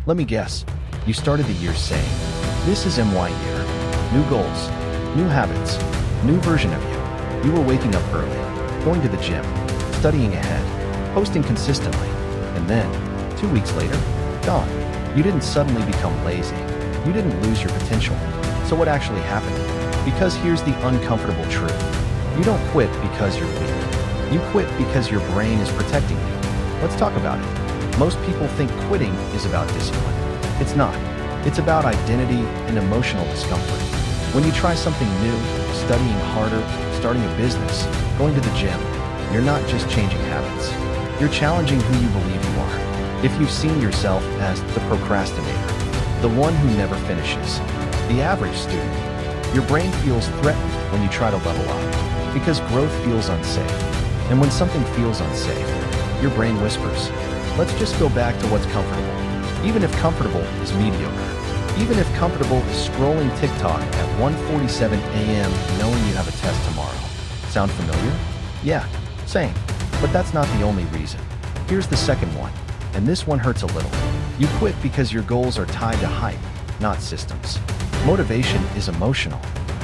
Let me guess. You started the year saying, "This is my year. New goals, new habits, new version of you." You were waking up early, going to the gym, studying ahead, posting consistently, and then, 2 weeks later, gone. You didn't suddenly become lazy. You didn't lose your potential. So what actually happened? Because here's the uncomfortable truth. You don't quit because you're weak. You quit because your brain is protecting you. Let's talk about it. Most people think quitting is about discipline. It's not. It's about identity and emotional discomfort. When you try something new, studying harder, starting a business, going to the gym, you're not just changing habits. You're challenging who you believe you are. If you've seen yourself as the procrastinator, the one who never finishes, the average student, your brain feels threatened when you try to level up, because growth feels unsafe. And when something feels unsafe, your brain whispers, let's just go back to what's comfortable. Even if comfortable is mediocre. Even if comfortable is scrolling TikTok at 1:47 a.m. knowing you have a test tomorrow. Sound familiar? Yeah, same. But that's not the only reason. Here's the second one, and this one hurts a little. You quit because your goals are tied to hype, not systems. Motivation is emotional,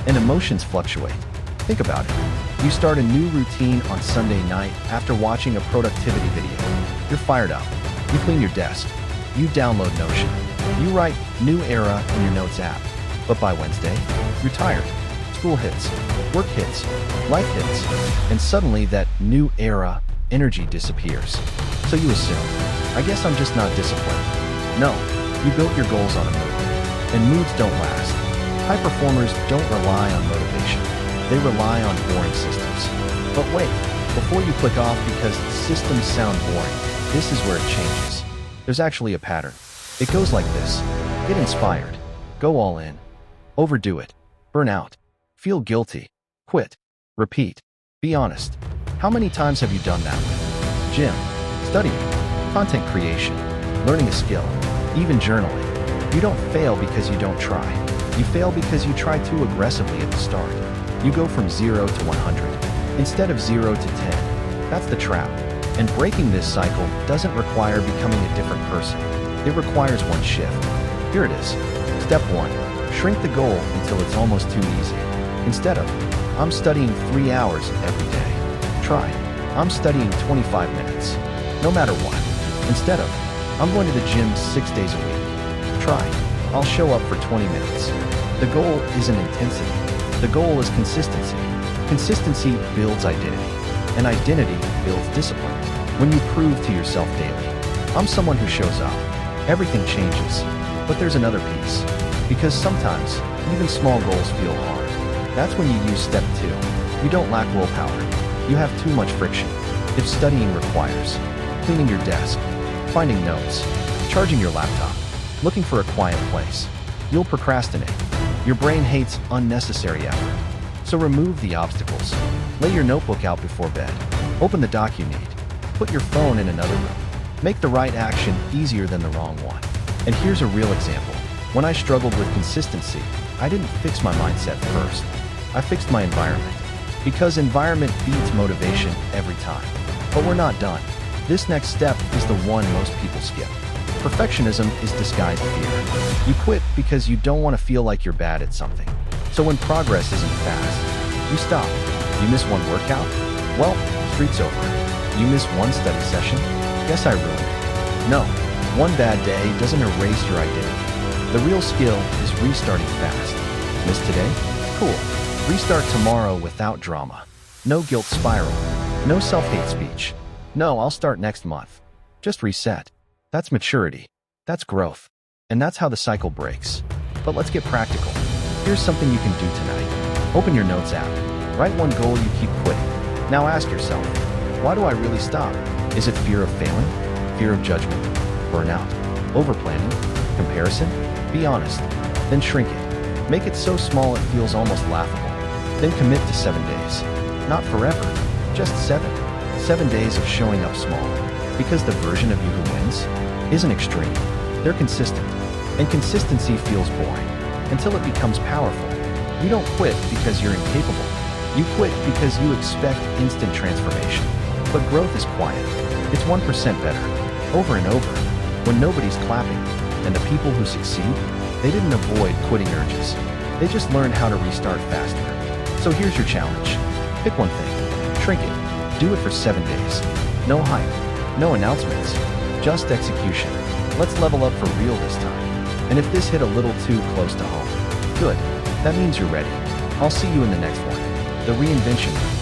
and emotions fluctuate. Think about it. You start a new routine on Sunday night after watching a productivity video. You're fired up. You clean your desk. You download Notion. You write New Era in your Notes app. But by Wednesday, you're tired. School hits, work hits, life hits, and suddenly that new era energy disappears. So you assume, I guess I'm just not disciplined. No, you built your goals on a mood. And moods don't last. High performers don't rely on motivation. They rely on boring systems. But wait, before you click off because systems sound boring, this is where it changes. There's actually a pattern. It goes like this. Get inspired. Go all in. Overdo it. Burn out. Feel guilty. Quit. Repeat. Be honest. How many times have you done that? Gym, studying, content creation, learning a skill, even journaling. You don't fail because you don't try. You fail because you try too aggressively at the start. You go from 0 to 100 instead of 0 to 10. That's the trap. And breaking this cycle doesn't require becoming a different person. It requires one shift. Here it is. Step 1. Shrink the goal until it's almost too easy. Instead of, I'm studying 3 hours every day. Try, I'm studying 25 minutes. No matter what. Instead of, I'm going to the gym 6 days a week. Try, I'll show up for 20 minutes. The goal isn't intensity. The goal is consistency. Consistency builds identity. And identity builds discipline. When you prove to yourself daily, I'm someone who shows up. Everything changes. But there's another piece. Because sometimes, even small goals feel hard. That's when you use step 2. You don't lack willpower. You have too much friction. If studying requires cleaning your desk, finding notes, charging your laptop, looking for a quiet place, you'll procrastinate. Your brain hates unnecessary effort. So remove the obstacles. Lay your notebook out before bed. Open the doc you need. Put your phone in another room. Make the right action easier than the wrong one. And here's a real example. When I struggled with consistency, I didn't fix my mindset first. I fixed my environment. Because environment beats motivation every time. But we're not done. This next step is the one most people skip. Perfectionism is disguised fear. You quit because you don't want to feel like you're bad at something. So when progress isn't fast, you stop. You miss one workout? Well, streak's over. You miss one study session? Guess I ruined it. No, one bad day doesn't erase your identity. The real skill is restarting fast. Miss today? Cool. Restart tomorrow without drama. No guilt spiral. No self-hate speech. No, I'll start next month. Just reset. That's maturity. That's growth. And that's how the cycle breaks. But let's get practical. Here's something you can do tonight. Open your Notes app. Write one goal you keep quitting. Now ask yourself, why do I really stop? Is it fear of failing? Fear of judgment? Burnout? Overplanning? Comparison? Be honest. Then shrink it. Make it so small it feels almost laughable. Then commit to 7 days. Not forever, just 7. 7 days of showing up small. Because the version of you who wins isn't extreme. They're consistent. And consistency feels boring until it becomes powerful. You don't quit because you're incapable. You quit because you expect instant transformation. But growth is quiet. It's 1% better, over and over, when nobody's clapping. And the people who succeed, they didn't avoid quitting urges. They just learned how to restart faster. So here's your challenge. Pick one thing. Shrink it. Do it for 7 days. No hype. No announcements. Just execution. Let's level up for real this time. And if this hit a little too close to home, good. That means you're ready. I'll see you in the next one. The reinvention.